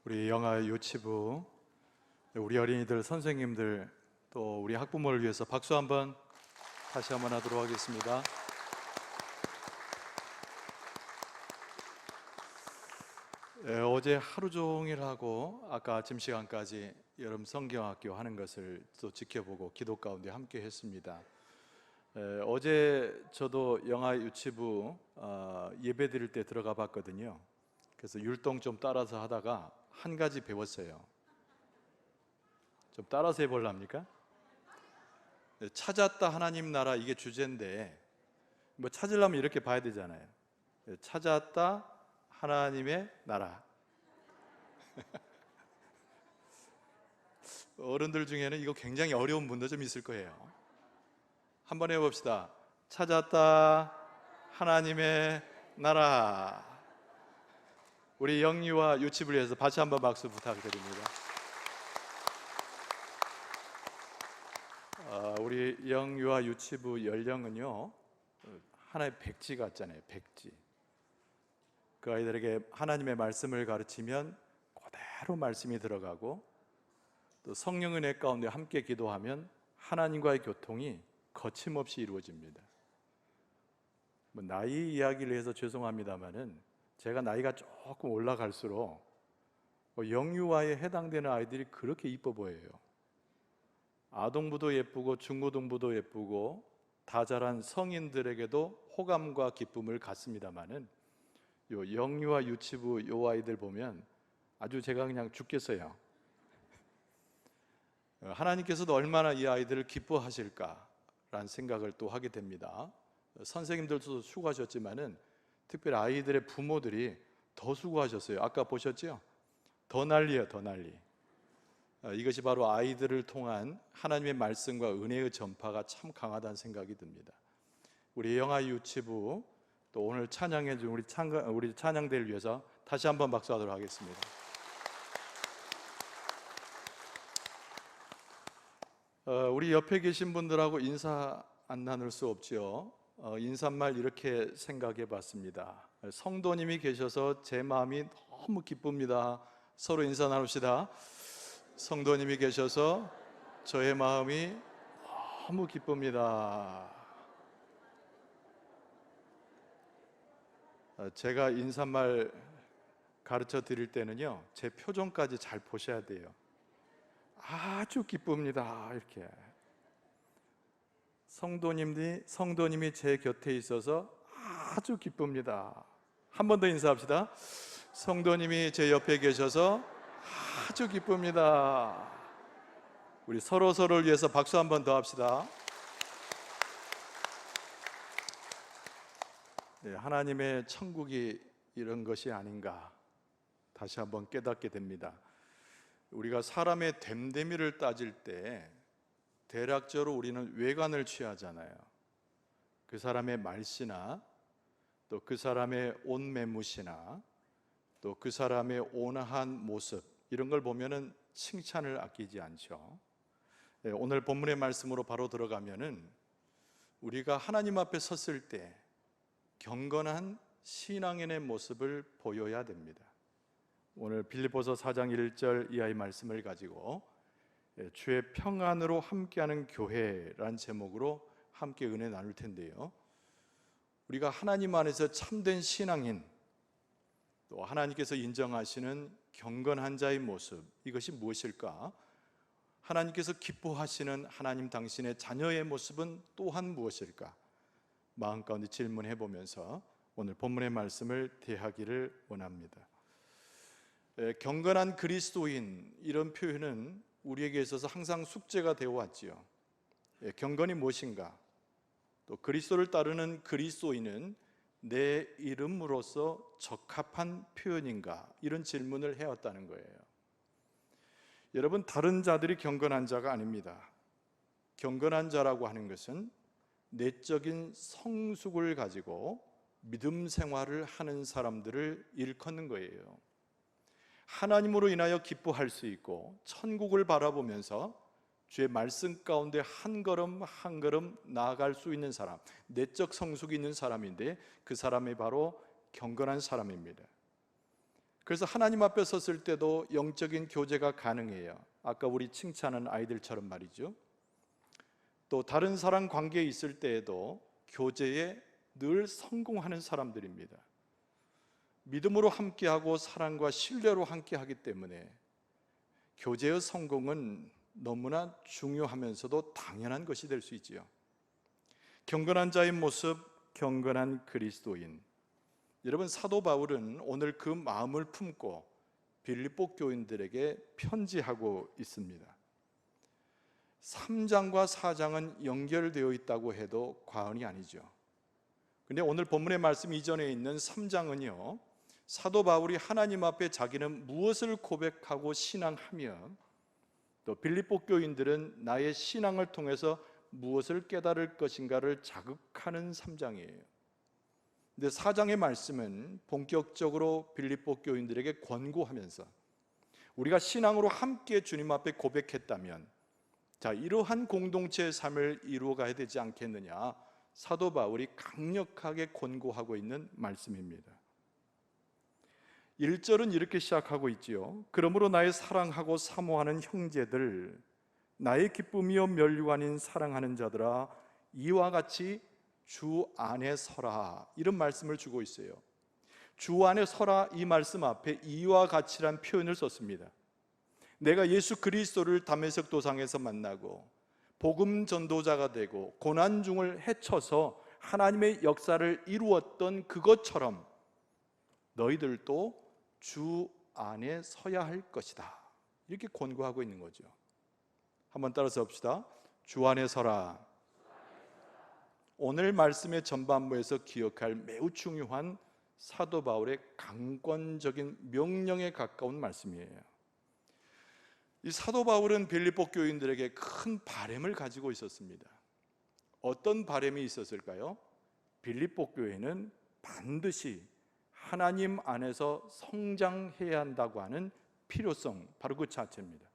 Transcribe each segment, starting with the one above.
우리 영아 유치부, 우리 어린이들, 선생님들, 또 우리 학부모를 위해서 박수 한번 다시 한번 하도록 하겠습니다. 어제 하루 종일 하고 아까 아침 시간까지 여름 성경학교 하는 것을 또 지켜보고 기도 가운데 함께 했습니다. 어제 저도 영아 유치부 예배 드릴 때 들어가 봤거든요. 그래서 율동 좀 따라서 하다가 한 가지 배웠어요. 좀 따라서 해볼랍니까? 찾았다 하나님 나라, 이게 주제인데 뭐 찾으려면 이렇게 봐야 되잖아요. 찾았다 하나님의 나라. 어른들 중에는 이거 굉장히 어려운 분도 좀 있을 거예요. 한번 해봅시다. 찾았다 하나님의 나라. 우리 영유아 유치부를 위해서 다시 한번 박수 부탁드립니다. 우리 영유아 유치부 연령은요, 하나의 백지 같잖아요. 백지. 그 아이들에게 하나님의 말씀을 가르치면 그대로 말씀이 들어가고, 또 성령 은혜 가운데 함께 기도하면 하나님과의 교통이 거침없이 이루어집니다. 뭐 나이 이야기를 해서 죄송합니다만은 제가 나이가 조금 올라갈수록 영유아에 해당되는 아이들이 그렇게 이뻐 보여요. 아동부도 예쁘고 중고등부도 예쁘고 다 자란 성인들에게도 호감과 기쁨을 갖습니다만은 요 영유아 유치부 요 아이들 보면 아주 제가 그냥 죽겠어요. 하나님께서도 얼마나 이 아이들을 기뻐하실까라는 생각을 또 하게 됩니다. 선생님들도 수고하셨지만은 특별히 아이들의 부모들이 더 수고하셨어요. 아까 보셨죠? 더 난리예요, 더 난리. 이것이 바로 아이들을 통한 하나님의 말씀과 은혜의 전파가 참 강하다는 생각이 듭니다. 우리 영아 유치부, 또 오늘 찬양해 준 우리 찬양대를 위해서 다시 한번 박수하도록 하겠습니다. 우리 옆에 계신 분들하고 인사 안 나눌 수 없죠. 인사말 이렇게 생각해 봤습니다. 성도님이 계셔서 제 마음이 너무 기쁩니다. 서로 인사 나눕시다. 성도님이 계셔서 저의 마음이 너무 기쁩니다. 제가 인사말 가르쳐 드릴 때는요, 제 표정까지 잘 보셔야 돼요. 아주 기쁩니다. 이렇게. 성도님이 제 곁에 있어서 아주 기쁩니다. 한 번 더 인사합시다. 성도님이 제 옆에 계셔서 아주 기쁩니다. 우리 서로를 위해서 박수 한 번 더 합시다. 네, 하나님의 천국이 이런 것이 아닌가 다시 한번 깨닫게 됩니다. 우리가 사람의 됨됨이를 따질 때 대략적으로 우리는 외관을 취하잖아요. 그 사람의 말씨나 또 그 사람의 옷 매무새나 또 그 사람의 온화한 모습, 이런 걸 보면은 칭찬을 아끼지 않죠. 오늘 본문의 말씀으로 바로 들어가면은 우리가 하나님 앞에 섰을 때 경건한 신앙인의 모습을 보여야 됩니다. 오늘 빌립보서 4장 1절 이하의 말씀을 가지고 주의 평안으로 함께하는 교회라는 제목으로 함께 은혜 나눌 텐데요, 우리가 하나님 안에서 참된 신앙인, 또 하나님께서 인정하시는 경건한 자의 모습, 이것이 무엇일까? 하나님께서 기뻐하시는 하나님 당신의 자녀의 모습은 또한 무엇일까? 마음 가운데 질문해 보면서 오늘 본문의 말씀을 대하기를 원합니다. 경건한 그리스도인, 이런 표현은 우리에게 있어서 항상 숙제가 되어 왔지요. 경건이 무엇인가? 또 그리스도를 따르는 그리스도인은 내 이름으로서 적합한 표현인가? 이런 질문을 해왔다는 거예요. 여러분, 다른 자들이 경건한 자가 아닙니다. 경건한 자라고 하는 것은 내적인 성숙을 가지고 믿음 생활을 하는 사람들을 일컫는 거예요. 하나님으로 인하여 기뻐할 수 있고 천국을 바라보면서 주의 말씀 가운데 한 걸음 한 걸음 나아갈 수 있는 사람, 내적 성숙이 있는 사람인데 그 사람이 바로 경건한 사람입니다. 그래서 하나님 앞에 섰을 때도 영적인 교제가 가능해요. 아까 우리 칭찬한 아이들처럼 말이죠. 또 다른 사람 관계에 있을 때에도 교제에 늘 성공하는 사람들입니다. 믿음으로 함께하고 사랑과 신뢰로 함께하기 때문에 교제의 성공은 너무나 중요하면서도 당연한 것이 될 수 있지요. 경건한 자의 모습, 경건한 그리스도인. 여러분, 사도 바울은 오늘 그 마음을 품고 빌립보 교인들에게 편지하고 있습니다. 3장과 4장은 연결되어 있다고 해도 과언이 아니죠. 근데 오늘 본문의 말씀 이전에 있는 3장은요, 사도 바울이 하나님 앞에 자기는 무엇을 고백하고 신앙하며 또 빌립보 교인들은 나의 신앙을 통해서 무엇을 깨달을 것인가를 자극하는 3장이에요. 근데 4장의 말씀은 본격적으로 빌립보 교인들에게 권고하면서 우리가 신앙으로 함께 주님 앞에 고백했다면 자, 이러한 공동체의 삶을 이루어가야 되지 않겠느냐, 사도 바울이 강력하게 권고하고 있는 말씀입니다. 1절은 이렇게 시작하고 있지요. 그러므로 나의 사랑하고 사모하는 형제들, 나의 기쁨이요 면류관인 사랑하는 자들아, 이와 같이 주 안에 서라. 이런 말씀을 주고 있어요. 주 안에 서라, 이 말씀 앞에 이와 같이란 표현을 썼습니다. 내가 예수 그리스도를 다메섹 도상에서 만나고 복음 전도자가 되고 고난 중을 헤쳐서 하나님의 역사를 이루었던 그것처럼 너희들도 주 안에 서야 할 것이다. 이렇게 권고하고 있는 거죠. 한번 따라서 봅시다. 주 안에 서라. 오늘 말씀의 전반부에서 기억할 매우 중요한 사도 바울의 강권적인 명령에 가까운 말씀이에요. 이 사도 바울은 빌립보 교인들에게 큰 바램을 가지고 있었습니다. 어떤 바램이 있었을까요? 빌립보 교회는 반드시 하나님 안에서 성장해야 한다고 하는 필요성, 바로 그 자체입니다.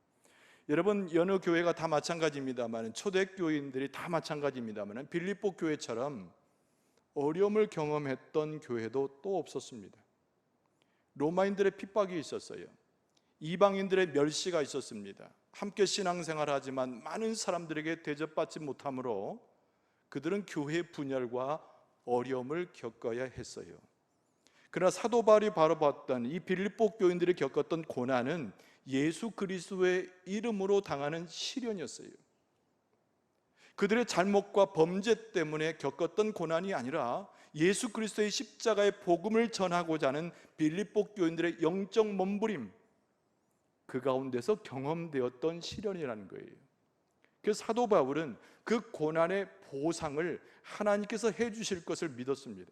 여러분, 여느 교회가 다 마찬가지입니다만, 초대교인들이 다 마찬가지입니다만, 빌립보 교회처럼 어려움을 경험했던 교회도 또 없었습니다. 로마인들의 핍박이 있었어요. 이방인들의 멸시가 있었습니다. 함께 신앙생활하지만 많은 사람들에게 대접받지 못하므로 그들은 교회의 분열과 어려움을 겪어야 했어요. 그러나 사도 바울이 바로 봤던 이 빌립보 교인들이 겪었던 고난은 예수 그리스도의 이름으로 당하는 시련이었어요. 그들의 잘못과 범죄 때문에 겪었던 고난이 아니라 예수 그리스도의 십자가의 복음을 전하고자 하는 빌립보 교인들의 영적 몸부림, 그 가운데서 경험되었던 시련이라는 거예요. 그래서 사도 바울은 그 고난의 보상을 하나님께서 해주실 것을 믿었습니다.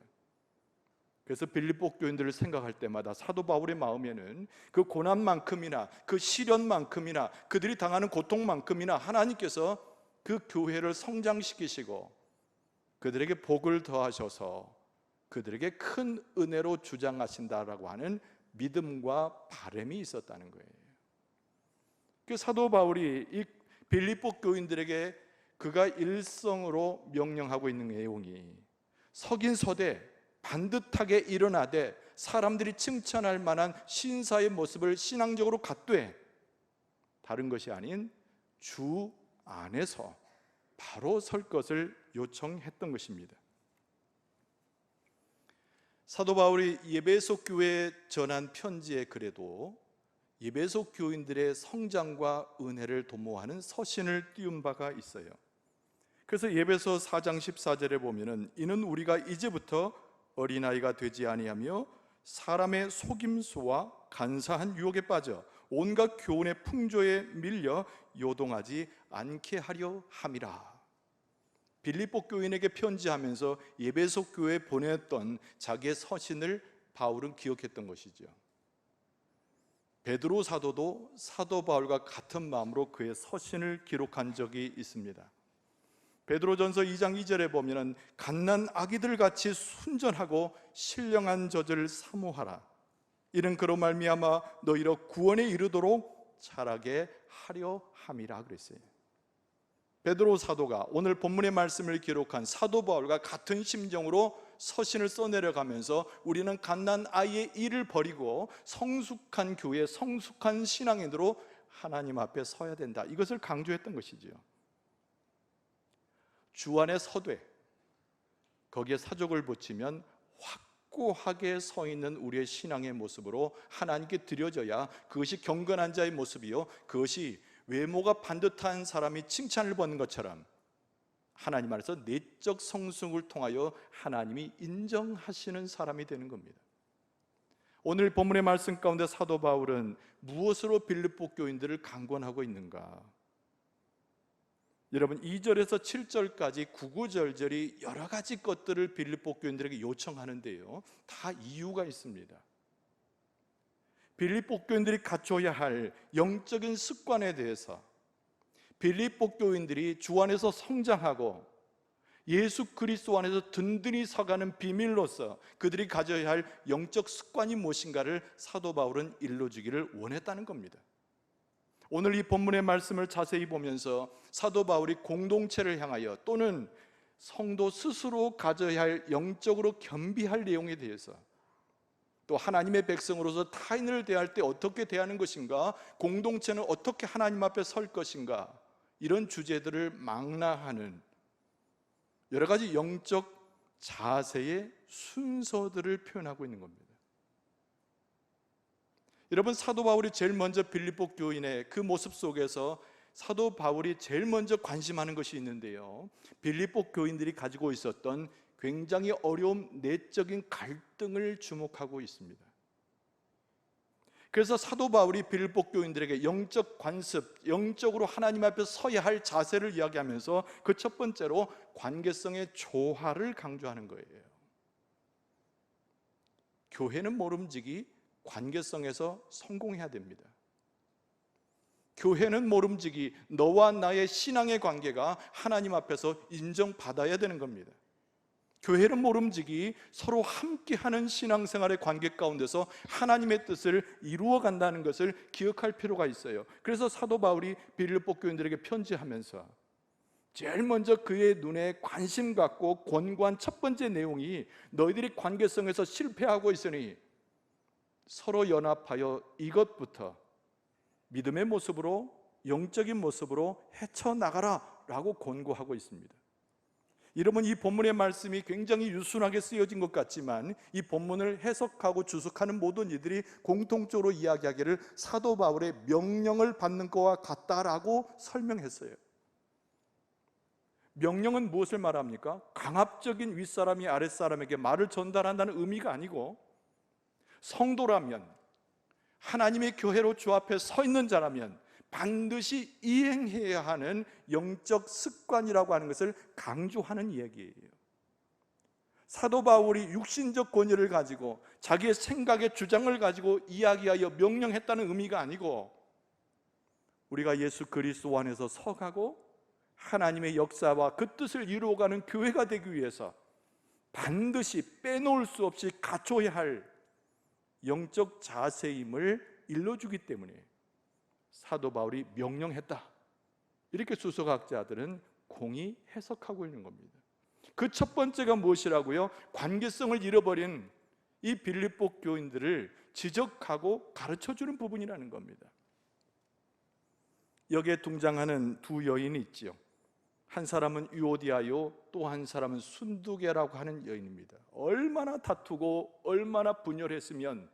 그래서 빌립보 교인들을 생각할 때마다 사도 바울의 마음에는 그 고난만큼이나 그 시련만큼이나 그들이 당하는 고통만큼이나 하나님께서 그 교회를 성장시키시고 그들에게 복을 더하셔서 그들에게 큰 은혜로 주장하신다라고 하는 믿음과 바람이 있었다는 거예요. 그 사도 바울이 이 빌립보 교인들에게 그가 일성으로 명령하고 있는 내용이 석인 서대 반듯하게 일어나되 사람들이 칭찬할 만한 신사의 모습을 신앙적으로 갖되 다른 것이 아닌 주 안에서 바로 설 것을 요청했던 것입니다. 사도 바울이 에베소 교회에 전한 편지에 그래도 에베소 교인들의 성장과 은혜를 도모하는 서신을 띄운 바가 있어요. 그래서 에베소 4장 14절에 보면은 이는 우리가 이제부터 어린아이가 되지 아니하며 사람의 속임수와 간사한 유혹에 빠져 온갖 교훈의 풍조에 밀려 요동하지 않게 하려 함이라. 빌립보 교인에게 편지하면서 에베소 교회에 보냈던 자기의 서신을 바울은 기억했던 것이죠. 베드로 사도도 사도 바울과 같은 마음으로 그의 서신을 기록한 적이 있습니다. 베드로전서 2장 2절에 보면은 갓난 아기들 같이 순전하고 신령한 젖을 사모하라. 이는 그로 말미암아 너희로 구원에 이르도록 자라게 하려 함이라 그랬어요. 베드로 사도가 오늘 본문의 말씀을 기록한 사도 바울과 같은 심정으로 서신을 써내려가면서 우리는 갓난 아이의 일을 버리고 성숙한 교회, 성숙한 신앙인으로 하나님 앞에 서야 된다, 이것을 강조했던 것이지요. 주안의 서되, 거기에 사족을 붙이면 확고하게 서 있는 우리의 신앙의 모습으로 하나님께 드려져야 그것이 경건한 자의 모습이요, 그것이 외모가 반듯한 사람이 칭찬을 받는 것처럼 하나님 안에서 내적 성숙을 통하여 하나님이 인정하시는 사람이 되는 겁니다. 오늘 본문의 말씀 가운데 사도 바울은 무엇으로 빌립보 교인들을 강권하고 있는가? 여러분, 2절에서 7절까지 구구절절이 여러 가지 것들을 빌립보 교인들에게 요청하는데요, 다 이유가 있습니다. 빌립보 교인들이 갖춰야 할 영적인 습관에 대해서, 빌립보 교인들이 주 안에서 성장하고 예수 그리스도 안에서 든든히 서가는 비밀로서 그들이 가져야 할 영적 습관이 무엇인가를 사도 바울은 일러주기를 원했다는 겁니다. 오늘 이 본문의 말씀을 자세히 보면서 사도 바울이 공동체를 향하여 또는 성도 스스로 가져야 할 영적으로 겸비할 내용에 대해서, 또 하나님의 백성으로서 타인을 대할 때 어떻게 대하는 것인가, 공동체는 어떻게 하나님 앞에 설 것인가, 이런 주제들을 망라하는 여러 가지 영적 자세의 순서들을 표현하고 있는 겁니다. 여러분, 사도 바울이 제일 먼저 빌립보 교인의 그 모습 속에서 사도 바울이 제일 먼저 관심하는 것이 있는데요, 빌립보 교인들이 가지고 있었던 굉장히 어려운 내적인 갈등을 주목하고 있습니다. 그래서 사도 바울이 빌립보 교인들에게 영적 관습, 영적으로 하나님 앞에 서야 할 자세를 이야기하면서 그 첫 번째로 관계성의 조화를 강조하는 거예요. 교회는 모름지기 관계성에서 성공해야 됩니다. 교회는 모름지기 너와 나의 신앙의 관계가 하나님 앞에서 인정받아야 되는 겁니다. 교회는 모름지기 서로 함께하는 신앙생활의 관계 가운데서 하나님의 뜻을 이루어 간다는 것을 기억할 필요가 있어요. 그래서 사도 바울이 빌립보 교인들에게 편지하면서 제일 먼저 그의 눈에 관심 갖고 권고한 첫 번째 내용이, 너희들이 관계성에서 실패하고 있으니 서로 연합하여 이것부터 믿음의 모습으로, 영적인 모습으로 헤쳐나가라 라고 권고하고 있습니다. 여러분, 이 본문의 말씀이 굉장히 유순하게 쓰여진 것 같지만 이 본문을 해석하고 주석하는 모든 이들이 공통적으로 이야기하기를 사도 바울의 명령을 받는 것과 같다라고 설명했어요. 명령은 무엇을 말합니까? 강압적인 윗사람이 아랫사람에게 말을 전달한다는 의미가 아니고, 성도라면, 하나님의 교회로 주 앞에 서 있는 자라면 반드시 이행해야 하는 영적 습관이라고 하는 것을 강조하는 이야기예요. 사도 바울이 육신적 권위를 가지고 자기의 생각의 주장을 가지고 이야기하여 명령했다는 의미가 아니고, 우리가 예수 그리스도 안에서 서가고 하나님의 역사와 그 뜻을 이루어가는 교회가 되기 위해서 반드시 빼놓을 수 없이 갖춰야 할 영적 자세임을 일러주기 때문에 사도 바울이 명령했다, 이렇게 수석학자들은 공히 해석하고 있는 겁니다. 그 첫 번째가 무엇이라고요? 관계성을 잃어버린 이 빌립보 교인들을 지적하고 가르쳐주는 부분이라는 겁니다. 여기에 등장하는 두 여인이 있지요. 한 사람은 유오디아요, 또 한 사람은 순두계라고 하는 여인입니다. 얼마나 다투고 얼마나 분열했으면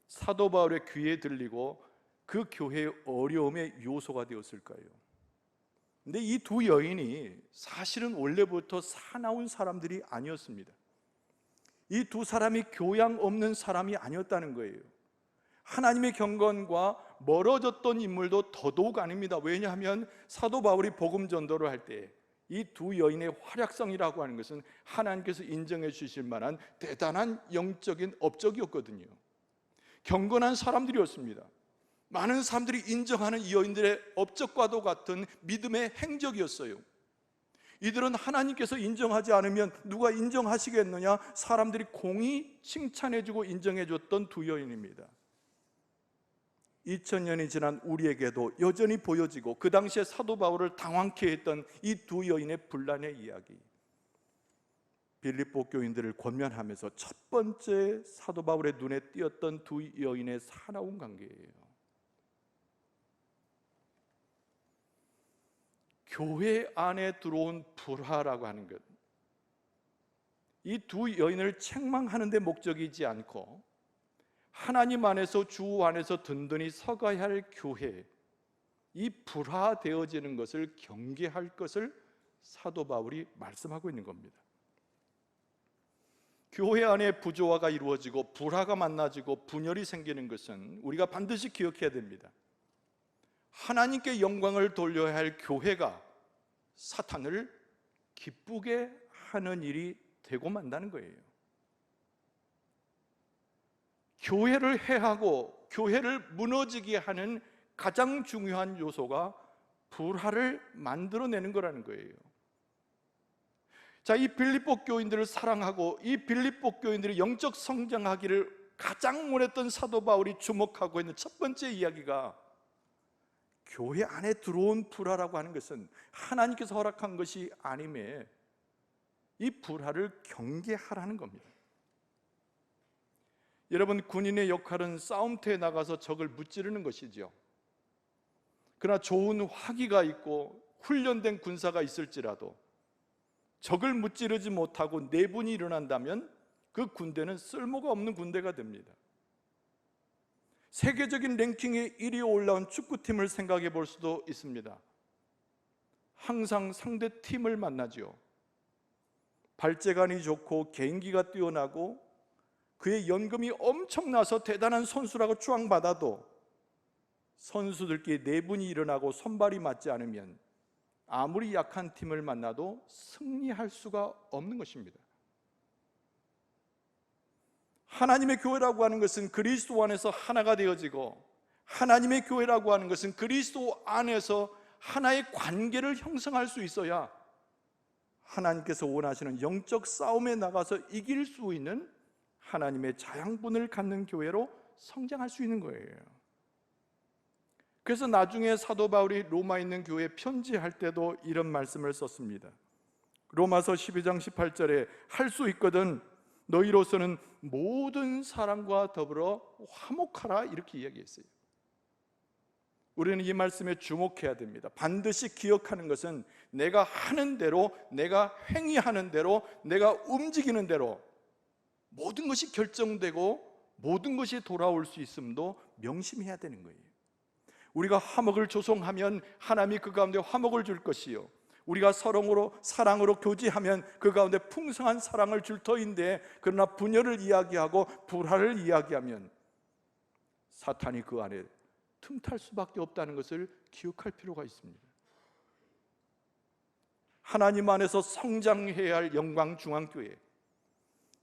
사도 바울의 귀에 들리고 그 교회의 어려움의 요소가 되었을까요? 근데 이 두 여인이 사실은 원래부터 사나운 사람들이 아니었습니다. 이 두 사람이 교양 없는 사람이 아니었다는 거예요. 하나님의 경건과 멀어졌던 인물도 더더욱 아닙니다. 왜냐하면 사도 바울이 복음 전도를 할 때 이 두 여인의 활약성이라고 하는 것은 하나님께서 인정해 주실 만한 대단한 영적인 업적이었거든요. 경건한 사람들이었습니다. 많은 사람들이 인정하는 이 여인들의 업적과도 같은 믿음의 행적이었어요. 이들은 하나님께서 인정하지 않으면 누가 인정하시겠느냐, 사람들이 공히 칭찬해주고 인정해줬던 두 여인입니다. 2000년이 지난 우리에게도 여전히 보여지고 그 당시에 사도 바울을 당황케 했던 이 두 여인의 분란의 이야기. 빌립보 교인들을 권면하면서 첫 번째 사도 바울의 눈에 띄었던 두 여인의 사나운 관계예요. 교회 안에 들어온 불화라고 하는 것, 이 두 여인을 책망하는 데 목적이지 않고 하나님 안에서, 주 안에서 든든히 서가야 할 교회, 이 불화되어지는 것을 경계할 것을 사도 바울이 말씀하고 있는 겁니다. 교회 안에 부조화가 이루어지고 불화가 만나지고 분열이 생기는 것은 우리가 반드시 기억해야 됩니다. 하나님께 영광을 돌려야 할 교회가 사탄을 기쁘게 하는 일이 되고 만다는 거예요. 교회를 해하고 교회를 무너지게 하는 가장 중요한 요소가 불화를 만들어내는 거라는 거예요. 자, 이 빌립보 교인들을 사랑하고 이 빌립보 교인들이 영적 성장하기를 가장 원했던 사도 바울이 주목하고 있는 첫 번째 이야기가, 교회 안에 들어온 불화라고 하는 것은 하나님께서 허락한 것이 아님에 이 불화를 경계하라는 겁니다. 여러분, 군인의 역할은 싸움터에 나가서 적을 무찌르는 것이죠. 그러나 좋은 화기가 있고 훈련된 군사가 있을지라도 적을 무찌르지 못하고 내분이 일어난다면 그 군대는 쓸모가 없는 군대가 됩니다. 세계적인 랭킹에 1위에 올라온 축구팀을 생각해 볼 수도 있습니다. 항상 상대 팀을 만나죠. 발재간이 좋고 개인기가 뛰어나고 그의 연금이 엄청나서 대단한 선수라고 추앙받아도 선수들끼리 내분이 일어나고 손발이 맞지 않으면 아무리 약한 팀을 만나도 승리할 수가 없는 것입니다. 하나님의 교회라고 하는 것은 그리스도 안에서 하나가 되어지고, 하나님의 교회라고 하는 것은 그리스도 안에서 하나의 관계를 형성할 수 있어야 하나님께서 원하시는 영적 싸움에 나가서 이길 수 있는 하나님의 자양분을 갖는 교회로 성장할 수 있는 거예요. 그래서 나중에 사도 바울이 로마에 있는 교회에 편지할 때도 이런 말씀을 썼습니다. 로마서 12장 18절에 할 수 있거든 너희로서는 모든 사람과 더불어 화목하라, 이렇게 이야기했어요. 우리는 이 말씀에 주목해야 됩니다. 반드시 기억하는 것은 내가 하는 대로, 내가 행위하는 대로, 내가 움직이는 대로 모든 것이 결정되고 모든 것이 돌아올 수 있음도 명심해야 되는 거예요. 우리가 화목을 조성하면 하나님이 그 가운데 화목을 줄 것이요, 우리가 사랑으로 교제하면 그 가운데 풍성한 사랑을 줄 터인데, 그러나 분열을 이야기하고 불화를 이야기하면 사탄이 그 안에 틈탈 수밖에 없다는 것을 기억할 필요가 있습니다. 하나님 안에서 성장해야 할 영광중앙교회,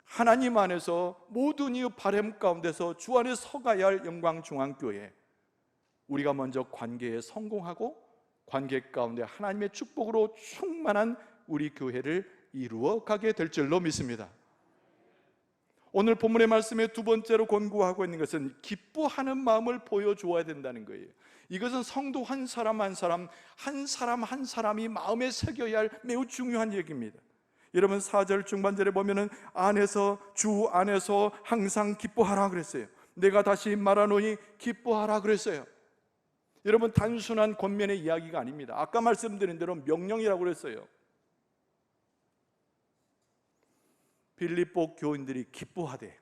하나님 안에서 모든 이의 바람 가운데서 주 안에 서가야 할 영광중앙교회, 우리가 먼저 관계에 성공하고 관계 가운데 하나님의 축복으로 충만한 우리 교회를 이루어가게 될 줄로 믿습니다. 오늘 본문의 말씀에 두 번째로 권고하고 있는 것은 기뻐하는 마음을 보여주어야 된다는 거예요. 이것은 성도 한 사람 한 사람이 마음에 새겨야 할 매우 중요한 얘기입니다. 여러분, 4절 중반절에 보면은 주 안에서 항상 기뻐하라 그랬어요. 내가 다시 말하노니 기뻐하라 그랬어요. 여러분, 단순한 권면의 이야기가 아닙니다. 아까 말씀드린 대로 명령이라고 그랬어요. 빌립보 교인들이 기뻐하되,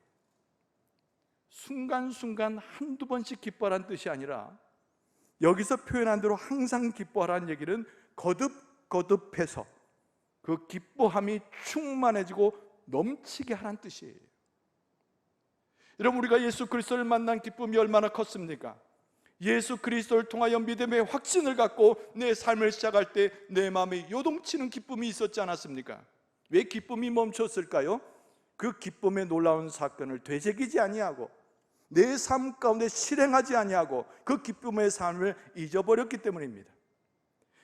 순간순간 한두 번씩 기뻐하라는 뜻이 아니라 여기서 표현한 대로 항상 기뻐하라는 얘기는 거듭해서 그 기뻐함이 충만해지고 넘치게 하라는 뜻이에요. 여러분, 우리가 예수 그리스도를 만난 기쁨이 얼마나 컸습니까? 예수 그리스도를 통하여 믿음의 확신을 갖고 내 삶을 시작할 때 내 마음에 요동치는 기쁨이 있었지 않았습니까? 왜 기쁨이 멈췄을까요? 그 기쁨의 놀라운 사건을 되새기지 아니하고 내 삶 가운데 실행하지 아니하고 그 기쁨의 삶을 잊어버렸기 때문입니다.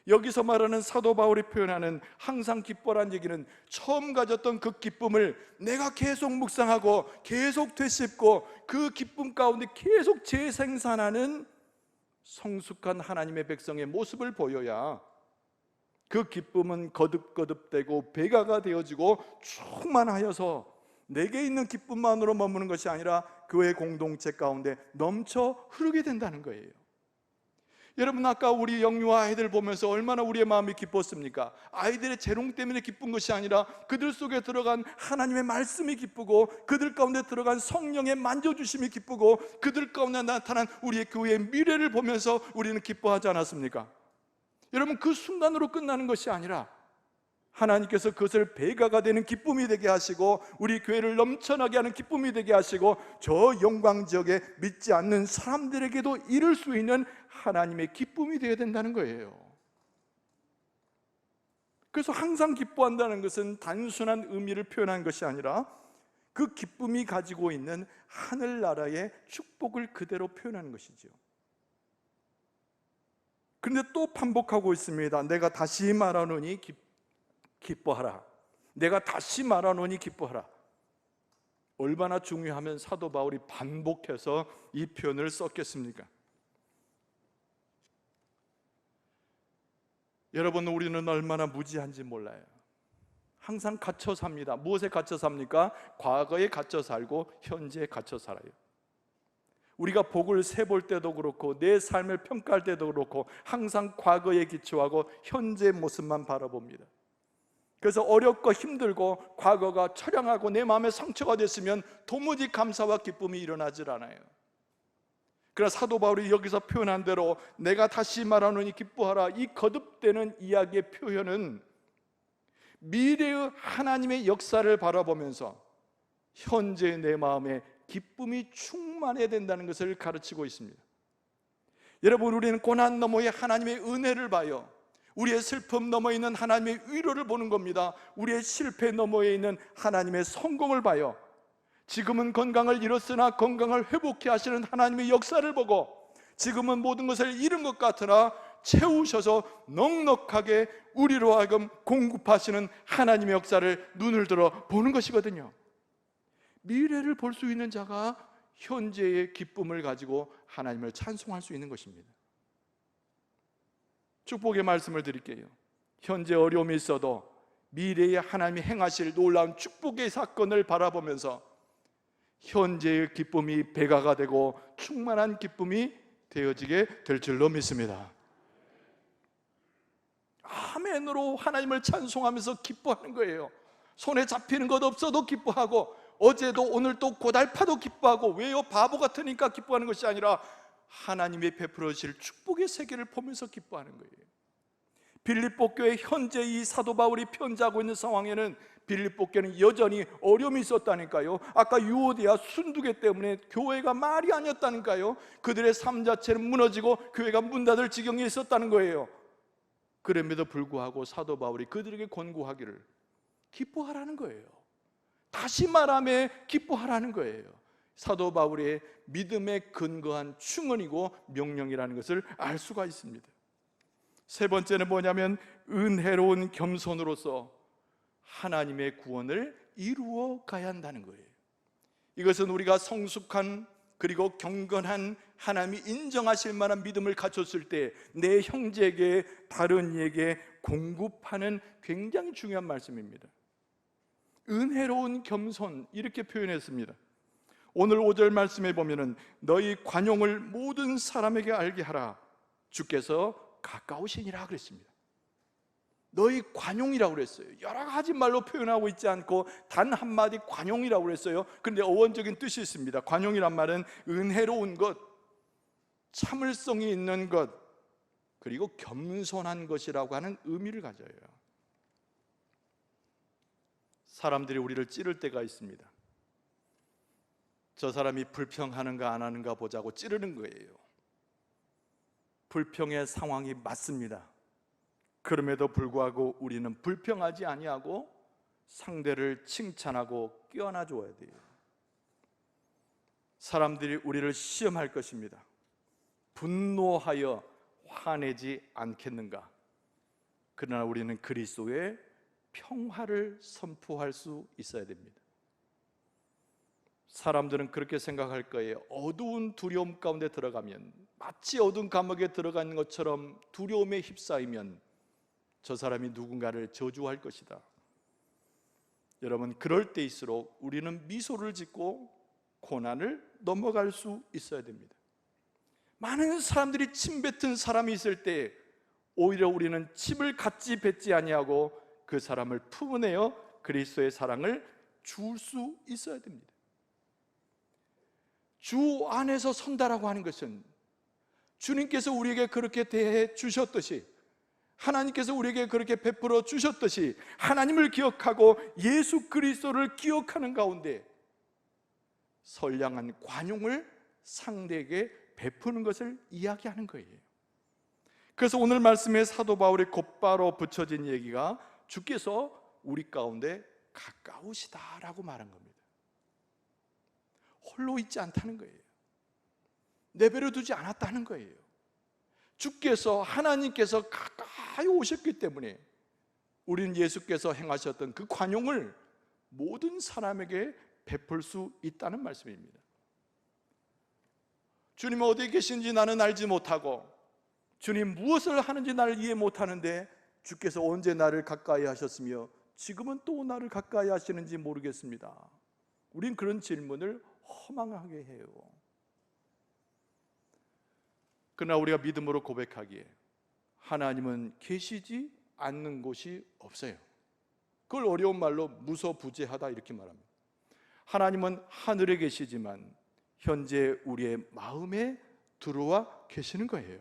여기서 말하는 사도 바울이 표현하는 항상 기뻐란 얘기는 처음 가졌던 그 기쁨을 내가 계속 묵상하고 계속 되씹고 그 기쁨 가운데 계속 재생산하는 성숙한 하나님의 백성의 모습을 보여야 그 기쁨은 거듭거듭되고 배가가 되어지고 충만하여서 내게 있는 기쁨만으로 머무는 것이 아니라 교회 공동체 가운데 넘쳐 흐르게 된다는 거예요. 여러분, 아까 우리 영유아 아이들 보면서 얼마나 우리의 마음이 기뻤습니까? 아이들의 재롱 때문에 기쁜 것이 아니라 그들 속에 들어간 하나님의 말씀이 기쁘고, 그들 가운데 들어간 성령의 만져주심이 기쁘고, 그들 가운데 나타난 우리의 교회의 미래를 보면서 우리는 기뻐하지 않았습니까? 여러분, 그 순간으로 끝나는 것이 아니라 하나님께서 그것을 배가가 되는 기쁨이 되게 하시고, 우리 교회를 넘쳐나게 하는 기쁨이 되게 하시고, 저 영광 지역에 믿지 않는 사람들에게도 이룰 수 있는 하나님의 기쁨이 되어야 된다는 거예요. 그래서 항상 기뻐한다는 것은 단순한 의미를 표현한 것이 아니라 그 기쁨이 가지고 있는 하늘나라의 축복을 그대로 표현하는 것이죠. 그런데 또 반복하고 있습니다. 내가 다시 말하노니 기뻐하라. 내가 다시 말하노니 기뻐하라. 얼마나 중요하면 사도 바울이 반복해서 이 표현을 썼겠습니까? 여러분, 우리는 얼마나 무지한지 몰라요. 항상 갇혀 삽니다. 무엇에 갇혀 삽니까? 과거에 갇혀 살고 현재에 갇혀 살아요. 우리가 복을 세볼 때도 그렇고 내 삶을 평가할 때도 그렇고 항상 과거에 기초하고 현재의 모습만 바라봅니다. 그래서 어렵고 힘들고 과거가 처량하고 내 마음에 상처가 됐으면 도무지 감사와 기쁨이 일어나질 않아요. 그러나 사도 바울이 여기서 표현한 대로 내가 다시 말하노니 기뻐하라, 이 거듭되는 이야기의 표현은 미래의 하나님의 역사를 바라보면서 현재의 내 마음에 기쁨이 충만해야 된다는 것을 가르치고 있습니다. 여러분, 우리는 고난 너머에 하나님의 은혜를 봐요. 우리의 슬픔 너머에 있는 하나님의 위로를 보는 겁니다. 우리의 실패 너머에 있는 하나님의 성공을 봐요. 지금은 건강을 잃었으나 건강을 회복해 하시는 하나님의 역사를 보고, 지금은 모든 것을 잃은 것 같으나 채우셔서 넉넉하게 우리로 하여금 공급하시는 하나님의 역사를 눈을 들어 보는 것이거든요. 미래를 볼 수 있는 자가 현재의 기쁨을 가지고 하나님을 찬송할 수 있는 것입니다. 축복의 말씀을 드릴게요. 현재 어려움이 있어도 미래에 하나님이 행하실 놀라운 축복의 사건을 바라보면서 현재의 기쁨이 배가가 되고 충만한 기쁨이 되어지게 될 줄로 믿습니다. 아멘으로 하나님을 찬송하면서 기뻐하는 거예요. 손에 잡히는 것 없어도 기뻐하고, 어제도 오늘도 고달파도 기뻐하고, 왜요? 바보 같으니까 기뻐하는 것이 아니라 하나님의 베풀어 주실 축복의 세계를 보면서 기뻐하는 거예요. 빌립보 교회 현재 이 사도 바울이 편지하고 있는 상황에는 빌립보 교회는 여전히 어려움이 있었다니까요. 아까 유오디아 순두개 때문에 교회가 말이 아니었다니까요. 그들의 삶 자체는 무너지고 교회가 문 닫을 지경에 있었다는 거예요. 그럼에도 불구하고 사도 바울이 그들에게 권고하기를 기뻐하라는 거예요. 다시 말하며 기뻐하라는 거예요. 사도 바울의 믿음에 근거한 충언이고 명령이라는 것을 알 수가 있습니다. 세 번째는 뭐냐면 은혜로운 겸손으로서 하나님의 구원을 이루어 가야 한다는 거예요. 이것은 우리가 성숙한 그리고 경건한 하나님이 인정하실 만한 믿음을 갖췄을 때 내 형제에게 다른 이에게 공급하는 굉장히 중요한 말씀입니다. 은혜로운 겸손, 이렇게 표현했습니다. 오늘 5절 말씀에 보면은 너희 관용을 모든 사람에게 알게 하라, 주께서 가까우시니라 그랬습니다. 너희 관용이라고 그랬어요. 여러 가지 말로 표현하고 있지 않고 단 한마디 관용이라고 그랬어요. 그런데 어원적인 뜻이 있습니다. 관용이란 말은 은혜로운 것, 참을성이 있는 것, 그리고 겸손한 것이라고 하는 의미를 가져요. 사람들이 우리를 찌를 때가 있습니다. 저 사람이 불평하는가 안 하는가 보자고 찌르는 거예요. 불평의 상황이 맞습니다. 그럼에도 불구하고 우리는 불평하지 아니하고 상대를 칭찬하고 껴안아 줘야 돼요. 사람들이 우리를 시험할 것입니다. 분노하여 화내지 않겠는가? 그러나 우리는 그리스도의 평화를 선포할 수 있어야 됩니다. 사람들은 그렇게 생각할 거예요. 어두운 두려움 가운데 들어가면, 마치 어두운 감옥에 들어가 있는 것처럼 두려움에 휩싸이면 저 사람이 누군가를 저주할 것이다. 여러분, 그럴 때일수록 우리는 미소를 짓고 고난을 넘어갈 수 있어야 됩니다. 많은 사람들이 침 뱉은 사람이 있을 때 오히려 우리는 침을 같이 뱉지 아니하고 그 사람을 품어내어 그리스도의 사랑을 줄 수 있어야 됩니다. 주 안에서 선다라고 하는 것은 주님께서 우리에게 그렇게 대해 주셨듯이, 하나님께서 우리에게 그렇게 베풀어 주셨듯이 하나님을 기억하고 예수 그리스도를 기억하는 가운데 선량한 관용을 상대에게 베푸는 것을 이야기하는 거예요. 그래서 오늘 말씀에 사도 바울이 곧바로 붙여진 얘기가 주께서 우리 가운데 가까우시다라고 말한 겁니다. 홀로 있지 않다는 거예요. 내버려 두지 않았다는 거예요. 주께서, 하나님께서 가까이 오셨기 때문에 우리는 예수께서 행하셨던 그 관용을 모든 사람에게 베풀 수 있다는 말씀입니다. 주님 어디 계신지 나는 알지 못하고, 주님 무엇을 하는지 나를 이해 못하는데 주께서 언제 나를 가까이 하셨으며 지금은 또 나를 가까이 하시는지 모르겠습니다. 우린 그런 질문을 허망하게 해요. 그러나 우리가 믿음으로 고백하기에 하나님은 계시지 않는 곳이 없어요. 그걸 어려운 말로 무소부재하다 이렇게 말합니다. 하나님은 하늘에 계시지만 현재 우리의 마음에 들어와 계시는 거예요.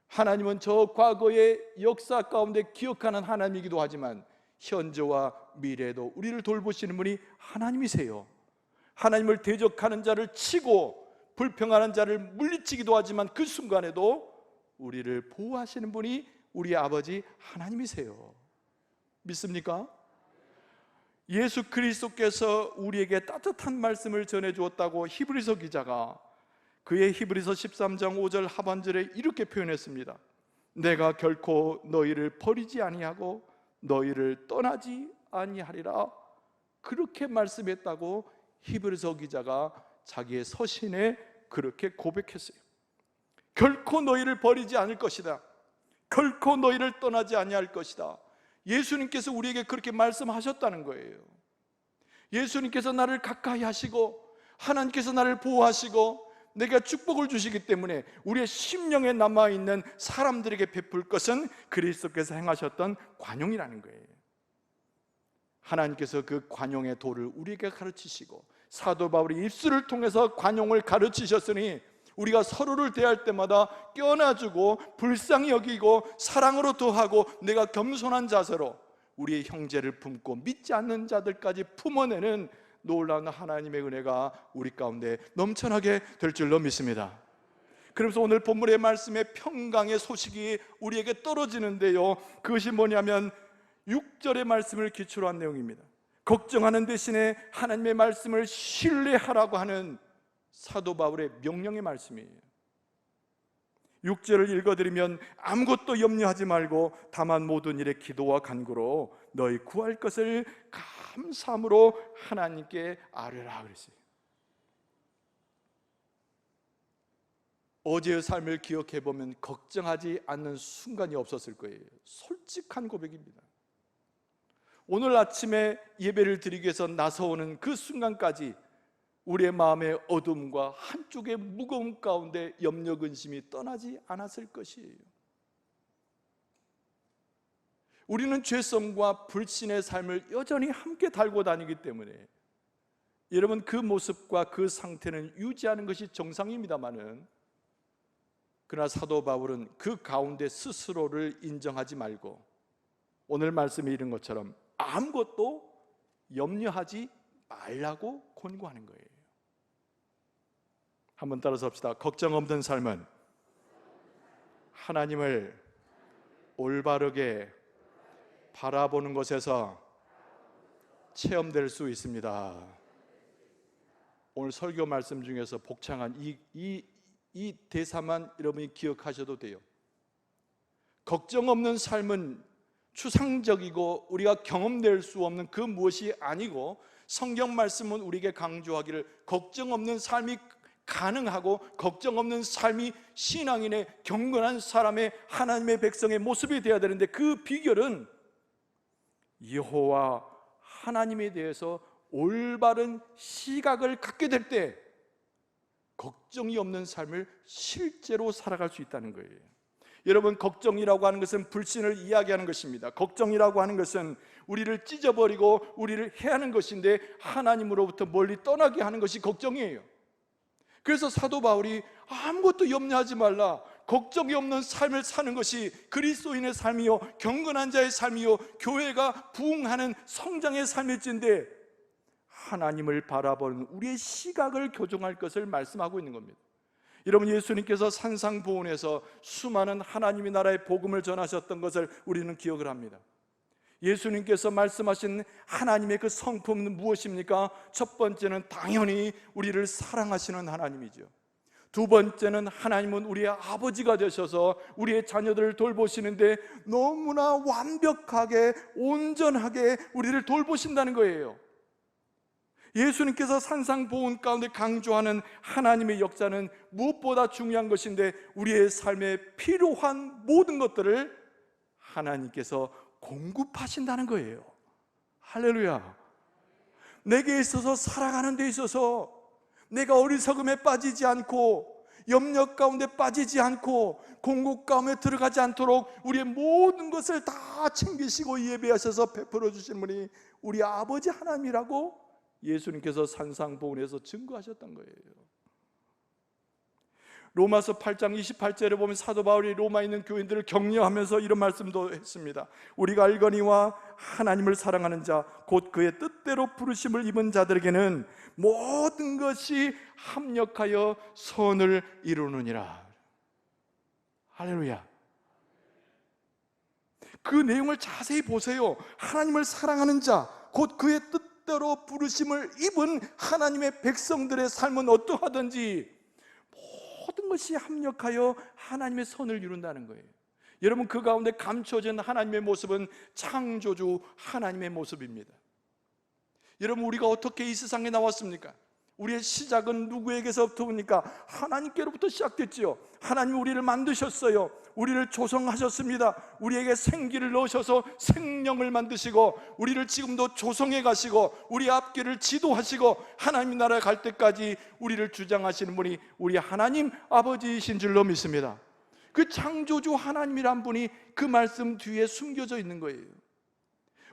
하나님은 저 과거의 역사 가운데 기억하는 하나님이기도 하지만 현재와 미래에도 우리를 돌보시는 분이 하나님이세요. 하나님을 대적하는 자를 치고 불평하는 자를 물리치기도 하지만 그 순간에도 우리를 보호하시는 분이 우리 아버지 하나님이세요. 믿습니까? 예수 그리스도께서 우리에게 따뜻한 말씀을 전해주었다고 히브리서 기자가 그의 히브리서 13장 5절 하반절에 이렇게 표현했습니다. 내가 결코 너희를 버리지 아니하고 너희를 떠나지 아니하리라. 그렇게 말씀했다고 히브리서 기자가 자기의 서신에 그렇게 고백했어요. 결코 너희를 버리지 않을 것이다. 결코 너희를 떠나지 아니할 것이다. 예수님께서 우리에게 그렇게 말씀하셨다는 거예요. 예수님께서 나를 가까이 하시고 하나님께서 나를 보호하시고 내가 축복을 주시기 때문에 우리의 심령에 남아있는 사람들에게 베풀 것은 그리스도께서 행하셨던 관용이라는 거예요. 하나님께서 그 관용의 도를 우리에게 가르치시고 사도 바울이 입술을 통해서 관용을 가르치셨으니 우리가 서로를 대할 때마다 껴안아주고 불쌍히 여기고 사랑으로 더하고 내가 겸손한 자세로 우리의 형제를 품고 믿지 않는 자들까지 품어내는 놀라운 하나님의 은혜가 우리 가운데 넘쳐나게 될 줄로 믿습니다. 그래서 오늘 본문의 말씀에 평강의 소식이 우리에게 떨어지는데요, 그것이 뭐냐면 6절의 말씀을 기초로 한 내용입니다. 걱정하는 대신에 하나님의 말씀을 신뢰하라고 하는 사도 바울의 명령의 말씀이에요. 6절을 읽어드리면 아무것도 염려하지 말고 다만 모든 일에 기도와 간구로 너희 구할 것을 감사함으로 하나님께 아뢰라 그랬어요. 어제의 삶을 기억해 보면 걱정하지 않는 순간이 없었을 거예요. 솔직한 고백입니다. 오늘 아침에 예배를 드리기 위해서 나서오는 그 순간까지 우리의 마음의 어둠과 한쪽의 무거움 가운데 염려 근심이 떠나지 않았을 것이에요. 우리는 죄성과 불신의 삶을 여전히 함께 달고 다니기 때문에 여러분 그 모습과 그 상태는 유지하는 것이 정상입니다마는, 그러나 사도 바울은 그 가운데 스스로를 인정하지 말고 오늘 말씀에 이른 것처럼 아무것도 염려하지 말라고 권고하는 거예요. 한번 따라서 합시다. 걱정 없는 삶은 하나님을 올바르게 바라보는 것에서 체험될 수 있습니다. 오늘 설교 말씀 중에서 복창한 이 대사만 여러분이 기억하셔도 돼요. 걱정 없는 삶은 추상적이고 우리가 경험될 수 없는 그 무엇이 아니고, 성경 말씀은 우리에게 강조하기를 걱정 없는 삶이 가능하고 걱정 없는 삶이 신앙인의 경건한 사람의 하나님의 백성의 모습이 되어야 되는데, 그 비결은 여호와 하나님에 대해서 올바른 시각을 갖게 될 때 걱정이 없는 삶을 실제로 살아갈 수 있다는 거예요. 여러분, 걱정이라고 하는 것은 불신을 이야기하는 것입니다. 걱정이라고 하는 것은 우리를 찢어버리고 우리를 해하는 것인데, 하나님으로부터 멀리 떠나게 하는 것이 걱정이에요. 그래서 사도 바울이 아무것도 염려하지 말라, 걱정이 없는 삶을 사는 것이 그리스도인의 삶이요, 경건한 자의 삶이요, 교회가 부흥하는 성장의 삶일진데, 하나님을 바라보는 우리의 시각을 교정할 것을 말씀하고 있는 겁니다. 여러분, 예수님께서 산상보훈에서 수많은 하나님의 나라의 복음을 전하셨던 것을 우리는 기억을 합니다. 예수님께서 말씀하신 하나님의 그 성품은 무엇입니까? 첫 번째는 당연히 우리를 사랑하시는 하나님이죠. 두 번째는 하나님은 우리의 아버지가 되셔서 우리의 자녀들을 돌보시는데 너무나 완벽하게 온전하게 우리를 돌보신다는 거예요. 예수님께서 산상보훈 가운데 강조하는 하나님의 역사는 무엇보다 중요한 것인데, 우리의 삶에 필요한 모든 것들을 하나님께서 공급하신다는 거예요. 할렐루야. 내게 있어서 살아가는 데 있어서 내가 어리석음에 빠지지 않고 염려 가운데 빠지지 않고 공급 가운데 들어가지 않도록 우리의 모든 것을 다 챙기시고 예배하셔서 베풀어 주신 분이 우리 아버지 하나님이라고 예수님께서 산상보훈에서 증거하셨던 거예요. 로마서 8장 28절에 보면 사도 바울이 로마에 있는 교인들을 격려하면서 이런 말씀도 했습니다. 우리가 알거니와 하나님을 사랑하는 자 곧 그의 뜻대로 부르심을 입은 자들에게는 모든 것이 합력하여 선을 이루느니라. 할렐루야. 그 내용을 자세히 보세요. 하나님을 사랑하는 자 곧 그의 뜻대로 부르심을 입은 하나님의 백성들의 삶은 어떠하든지 모든 것이 합력하여 하나님의 선을 이룬다는 거예요. 여러분, 그 가운데 감춰진 하나님의 모습은 창조주 하나님의 모습입니다. 여러분, 우리가 어떻게 이 세상에 나왔습니까? 우리의 시작은 누구에게서부터입니까? 하나님께로부터 시작됐지요. 하나님이 우리를 만드셨어요. 우리를 조성하셨습니다. 우리에게 생기를 넣으셔서 생명을 만드시고 우리를 지금도 조성해 가시고 우리 앞길을 지도하시고 하나님 나라에 갈 때까지 우리를 주장하시는 분이 우리 하나님 아버지이신 줄로 믿습니다. 그 창조주 하나님이란 분이 그 말씀 뒤에 숨겨져 있는 거예요.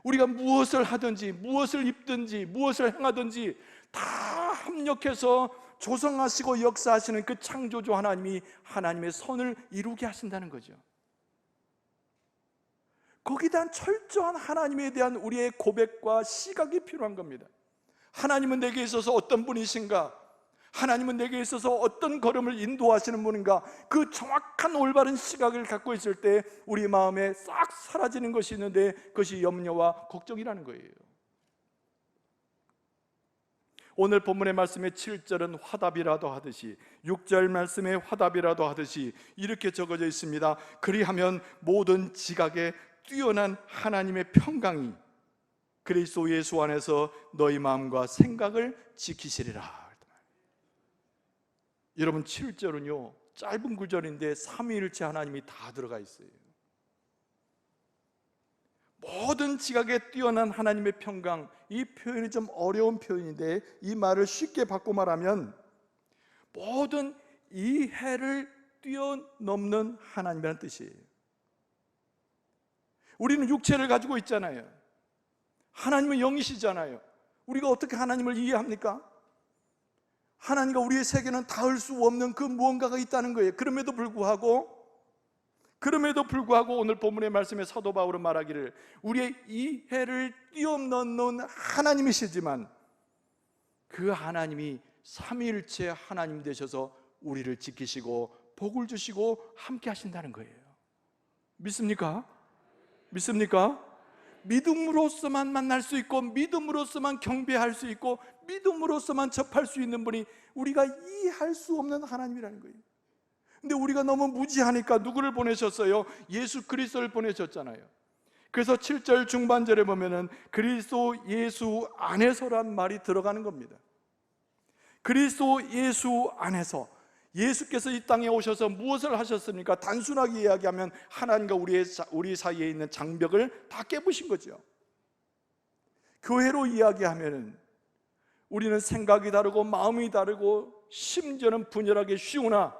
우리가 무엇을 하든지 무엇을 입든지 무엇을 행하든지 다 합력해서 조성하시고 역사하시는 그 창조주 하나님이 하나님의 선을 이루게 하신다는 거죠. 거기에 대한 철저한 하나님에 대한 우리의 고백과 시각이 필요한 겁니다. 하나님은 내게 있어서 어떤 분이신가? 하나님은 내게 있어서 어떤 걸음을 인도하시는 분인가? 그 정확한 올바른 시각을 갖고 있을 때 우리 마음에 싹 사라지는 것이 있는데 그것이 염려와 걱정이라는 거예요. 오늘 본문의 말씀의 7절은 화답이라도 하듯이 6절 말씀의 화답이라도 하듯이 이렇게 적어져 있습니다. 그리하면 모든 지각에 뛰어난 하나님의 평강이 그리스도 예수 안에서 너희 마음과 생각을 지키시리라. 여러분, 7절은요 짧은 구절인데 삼위일체 하나님이 다 들어가 있어요. 모든 지각에 뛰어난 하나님의 평강, 이 표현이 좀 어려운 표현인데 이 말을 쉽게 바꿔 말하면 모든 이해를 뛰어넘는 하나님이라는 뜻이에요. 우리는 육체를 가지고 있잖아요. 하나님은 영이시잖아요. 우리가 어떻게 하나님을 이해합니까? 하나님과 우리의 세계는 닿을 수 없는 그 무언가가 있다는 거예요. 그럼에도 불구하고 오늘 본문의 말씀에 사도 바울은 말하기를 우리의 이해를 뛰어넘는 하나님이시지만 그 하나님이 삼위일체 하나님 되셔서 우리를 지키시고 복을 주시고 함께 하신다는 거예요. 믿습니까? 믿음으로서만 만날 수 있고 믿음으로서만 경배할 수 있고 믿음으로서만 접할 수 있는 분이 우리가 이해할 수 없는 하나님이라는 거예요. 근데 우리가 너무 무지하니까 누구를 보내셨어요? 예수 그리스도를 보내셨잖아요. 그래서 7절 중반절에 보면은 그리스도 예수 안에서란 말이 들어가는 겁니다. 그리스도 예수 안에서 예수께서 이 땅에 오셔서 무엇을 하셨습니까? 단순하게 이야기하면 하나님과 우리 사이에 있는 장벽을 다 깨부신 거죠. 교회로 이야기하면 우리는 생각이 다르고 마음이 다르고 심지어는 분열하기 쉬우나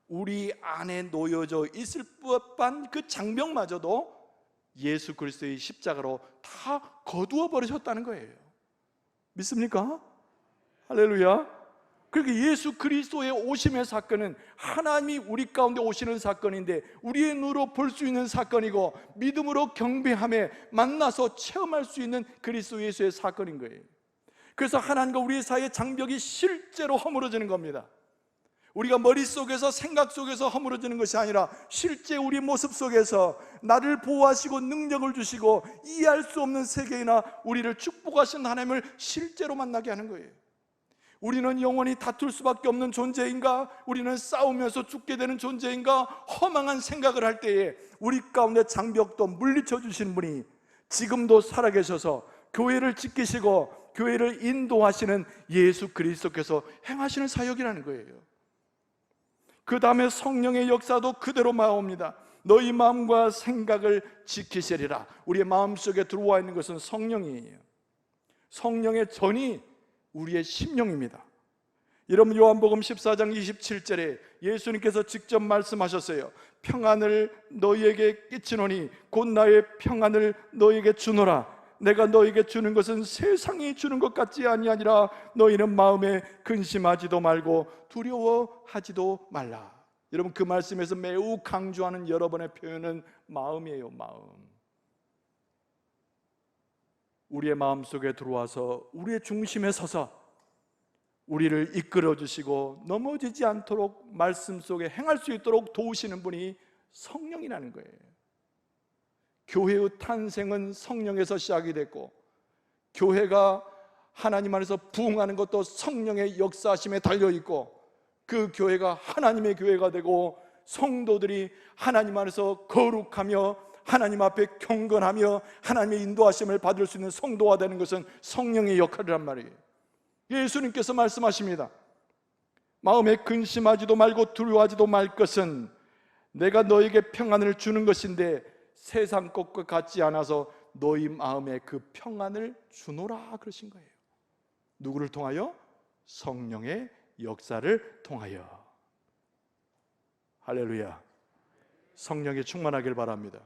우리 안에 놓여져 있을 법한 그 장벽마저도 예수 그리스도의 십자가로 다 거두어 버리셨다는 거예요. 믿습니까? 할렐루야. 그러니까 예수 그리스도의 오심의 사건은 하나님이 우리 가운데 오시는 사건인데 우리의 눈으로 볼 수 있는 사건이고 믿음으로 경배함에 만나서 체험할 수 있는 그리스도 예수의 사건인 거예요. 그래서 하나님과 우리 사이의 장벽이 실제로 허물어지는 겁니다. 우리가 머릿속에서 생각 속에서 허물어지는 것이 아니라 실제 우리 모습 속에서 나를 보호하시고 능력을 주시고 이해할 수 없는 세계이나 우리를 축복하신 하나님을 실제로 만나게 하는 거예요. 우리는 영원히 다툴 수밖에 없는 존재인가? 우리는 싸우면서 죽게 되는 존재인가? 허망한 생각을 할 때에 우리 가운데 장벽도 물리쳐 주신 분이 지금도 살아계셔서 교회를 지키시고 교회를 인도하시는 예수 그리스도께서 행하시는 사역이라는 거예요. 그 다음에 성령의 역사도 그대로 나옵니다. 너희 마음과 생각을 지키시리라. 우리의 마음속에 들어와 있는 것은 성령이에요. 성령의 전이 우리의 심령입니다. 여러분, 요한복음 14장 27절에 예수님께서 직접 말씀하셨어요. 평안을 너희에게 끼치노니 곧 나의 평안을 너희에게 주노라. 내가 너희에게 주는 것은 세상이 주는 것 같지 아니하니라. 너희는 마음에 근심하지도 말고 두려워하지도 말라. 여러분, 그 말씀에서 매우 강조하는 여러분의 표현은 마음이에요. 마음. 우리의 마음속에 들어와서 우리의 중심에 서서 우리를 이끌어 주시고 넘어지지 않도록 말씀 속에 행할 수 있도록 도우시는 분이 성령이라는 거예요. 교회의 탄생은 성령에서 시작이 됐고 교회가 하나님 안에서 부흥하는 것도 성령의 역사하심에 달려있고 그 교회가 하나님의 교회가 되고 성도들이 하나님 안에서 거룩하며 하나님 앞에 경건하며 하나님의 인도하심을 받을 수 있는 성도가 되는 것은 성령의 역할이란 말이에요. 예수님께서 말씀하십니다. 마음에 근심하지도 말고 두려워하지도 말 것은 내가 너에게 평안을 주는 것인데 세상 것과 같지 않아서 너희 마음에 그 평안을 주노라 그러신 거예요. 누구를 통하여? 성령의 역사를 통하여. 할렐루야. 성령이 충만하길 바랍니다.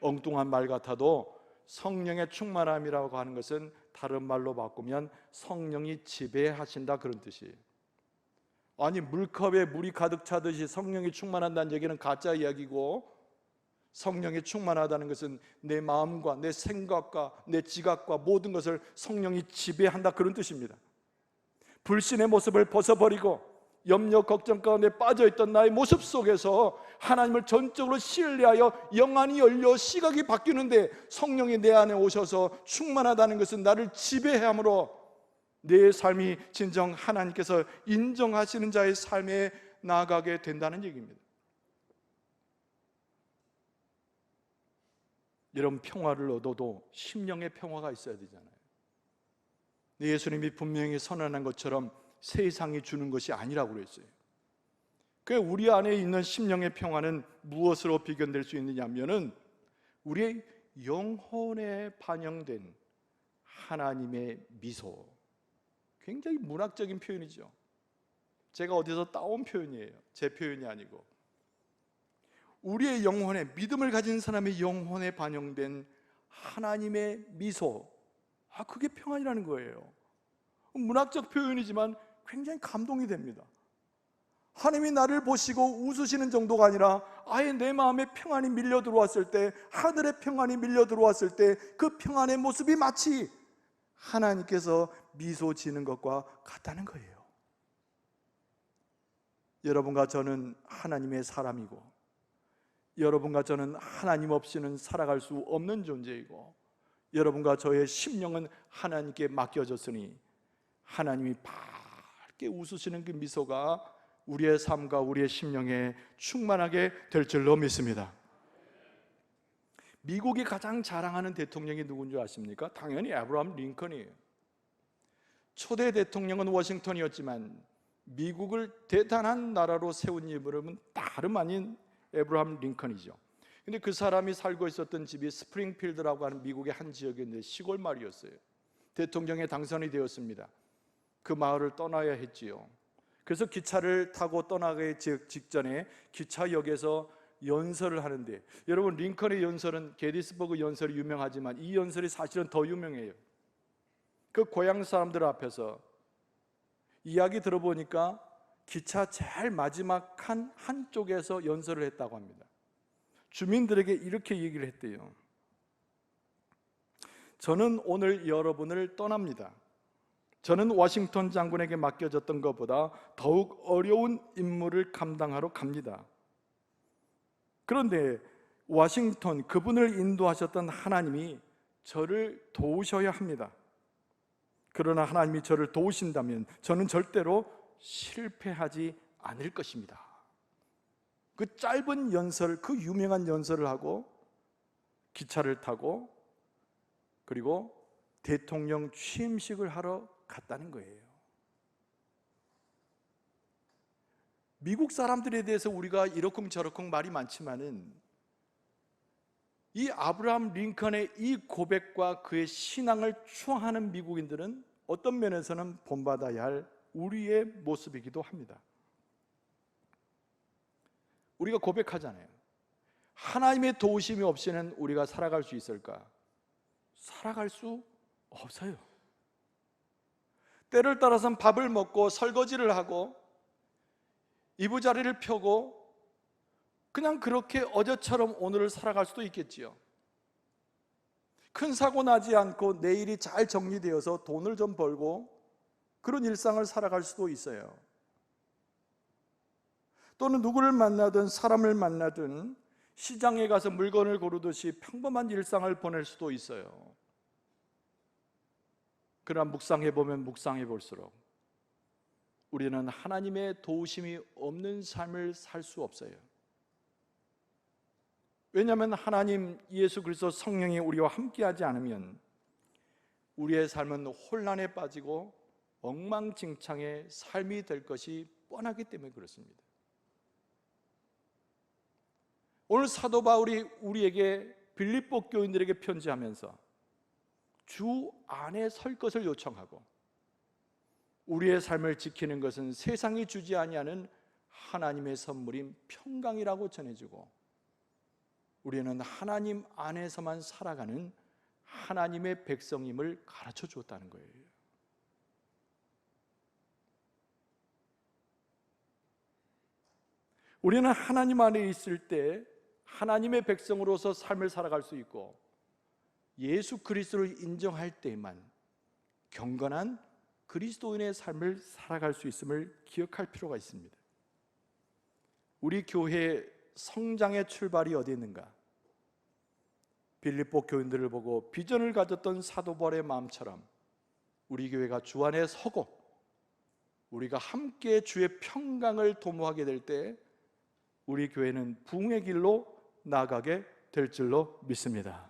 엉뚱한 말 같아도 성령의 충만함이라고 하는 것은 다른 말로 바꾸면 성령이 지배하신다 그런 뜻이에요. 아니, 물컵에 물이 가득 차듯이 성령이 충만한다는 얘기는 가짜 이야기고, 성령이 충만하다는 것은 내 마음과 내 생각과 내 지각과 모든 것을 성령이 지배한다 그런 뜻입니다. 불신의 모습을 벗어버리고 염려 걱정 가운데 빠져있던 나의 모습 속에서 하나님을 전적으로 신뢰하여 영안이 열려 시각이 바뀌는데 성령이 내 안에 오셔서 충만하다는 것은 나를 지배함으로 내 삶이 진정 하나님께서 인정하시는 자의 삶에 나아가게 된다는 얘기입니다. 이런 평화를 얻어도 심령의 평화가 있어야 되잖아요. 예수님이 분명히 선언한 것처럼 세상이 주는 것이 아니라고 그랬어요. 우리 안에 있는 심령의 평화는 무엇으로 비견될 수 있느냐 하면은 우리의 영혼에 반영된 하나님의 미소. 굉장히 문학적인 표현이죠. 제가 어디서 따온 표현이에요. 제 표현이 아니고 우리의 영혼에, 믿음을 가진 사람의 영혼에 반영된 하나님의 미소, 그게 평안이라는 거예요. 문학적 표현이지만 굉장히 감동이 됩니다. 하나님이 나를 보시고 웃으시는 정도가 아니라 아예 내 마음에 평안이 밀려 들어왔을 때, 하늘의 평안이 밀려 들어왔을 때 그 평안의 모습이 마치 하나님께서 미소 지는 것과 같다는 거예요. 여러분과 저는 하나님의 사람이고 여러분과 저는 하나님 없이는 살아갈 수 없는 존재이고 여러분과 저의 심령은 하나님께 맡겨졌으니 하나님이 밝게 웃으시는 그 미소가 우리의 삶과 우리의 심령에 충만하게 될 줄로 믿습니다. 미국이 가장 자랑하는 대통령이 누군지 아십니까? 당연히 아브라함 링컨이에요. 초대 대통령은 워싱턴이었지만 미국을 대단한 나라로 세운 인물은 다름 아닌 에브라함 링컨이죠. 근데 그 사람이 살고 있었던 집이 스프링필드라고 하는 미국의 한 지역이었는데 시골 마을이었어요. 대통령에 당선이 되었습니다. 그 마을을 떠나야 했지요. 그래서 기차를 타고 떠나기 직전에 기차역에서 연설을 하는데, 여러분 링컨의 연설은 게티스버그 연설이 유명하지만 이 연설이 사실은 더 유명해요. 그 고향 사람들 앞에서 이야기 들어보니까 기차 제일 마지막 칸 한쪽에서 연설을 했다고 합니다. 주민들에게 이렇게 얘기를 했대요. 저는 오늘 여러분을 떠납니다. 저는 워싱턴 장군에게 맡겨졌던 것보다 더욱 어려운 임무를 감당하러 갑니다. 그런데 워싱턴, 그분을 인도하셨던 하나님이 저를 도우셔야 합니다. 그러나 하나님이 저를 도우신다면 저는 절대로 실패하지 않을 것입니다. 그 짧은 연설, 그 유명한 연설을 하고 기차를 타고 그리고 대통령 취임식을 하러 갔다는 거예요. 미국 사람들에 대해서 우리가 이러쿵저러쿵 말이 많지만은 이 아브라함 링컨의 이 고백과 그의 신앙을 추앙하는 미국인들은 어떤 면에서는 본받아야 할 우리의 모습이기도 합니다. 우리가 고백하잖아요. 하나님의 도우심이 없이는 우리가 살아갈 수 있을까? 살아갈 수 없어요. 때를 따라서는 밥을 먹고 설거지를 하고 이부자리를 펴고 그냥 그렇게 어제처럼 오늘을 살아갈 수도 있겠지요. 큰 사고 나지 않고 내일이 잘 정리되어서 돈을 좀 벌고 그런 일상을 살아갈 수도 있어요. 또는 누구를 만나든 사람을 만나든 시장에 가서 물건을 고르듯이 평범한 일상을 보낼 수도 있어요. 그러나 묵상해보면 묵상해 볼수록 우리는 하나님의 도우심이 없는 삶을 살 수 없어요. 왜냐하면 하나님 예수 그리스도 성령이 우리와 함께하지 않으면 우리의 삶은 혼란에 빠지고 엉망진창의 삶이 될 것이 뻔하기 때문에 그렇습니다. 오늘 사도 바울이 우리에게 빌립보 교인들에게 편지하면서 주 안에 설 것을 요청하고 우리의 삶을 지키는 것은 세상이 주지 아니하는 하나님의 선물인 평강이라고 전해주고 우리는 하나님 안에서만 살아가는 하나님의 백성임을 가르쳐 주었다는 거예요. 우리는 하나님 안에 있을 때 하나님의 백성으로서 삶을 살아갈 수 있고 예수 그리스도를 인정할 때에만 경건한 그리스도인의 삶을 살아갈 수 있음을 기억할 필요가 있습니다. 우리 교회의 성장의 출발이 어디 있는가? 빌립보 교인들을 보고 비전을 가졌던 사도 바울의 마음처럼 우리 교회가 주 안에 서고 우리가 함께 주의 평강을 도모하게 될 때 우리 교회는 부흥의 길로 나아가게 될 줄로 믿습니다.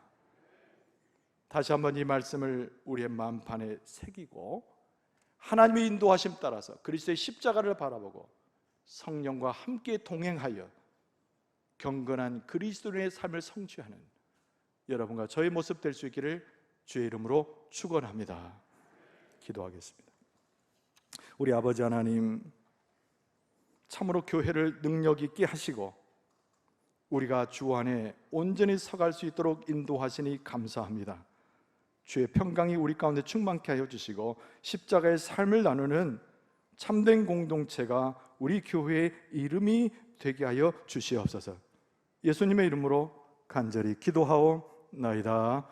다시 한번 이 말씀을 우리의 마음판에 새기고 하나님의 인도하심 따라서 그리스도의 십자가를 바라보고 성령과 함께 동행하여 경건한 그리스도인의 삶을 성취하는 여러분과 저의 모습 될 수 있기를 주의 이름으로 축원합니다. 기도하겠습니다. 우리 아버지 하나님, 참으로 교회를 능력 있게 하시고 우리가 주 안에 온전히 서갈 수 있도록 인도하시니 감사합니다. 주의 평강이 우리 가운데 충만케 하여 주시고 십자가의 삶을 나누는 참된 공동체가 우리 교회의 이름이 되게 하여 주시옵소서. 예수님의 이름으로 간절히 기도하옵나이다.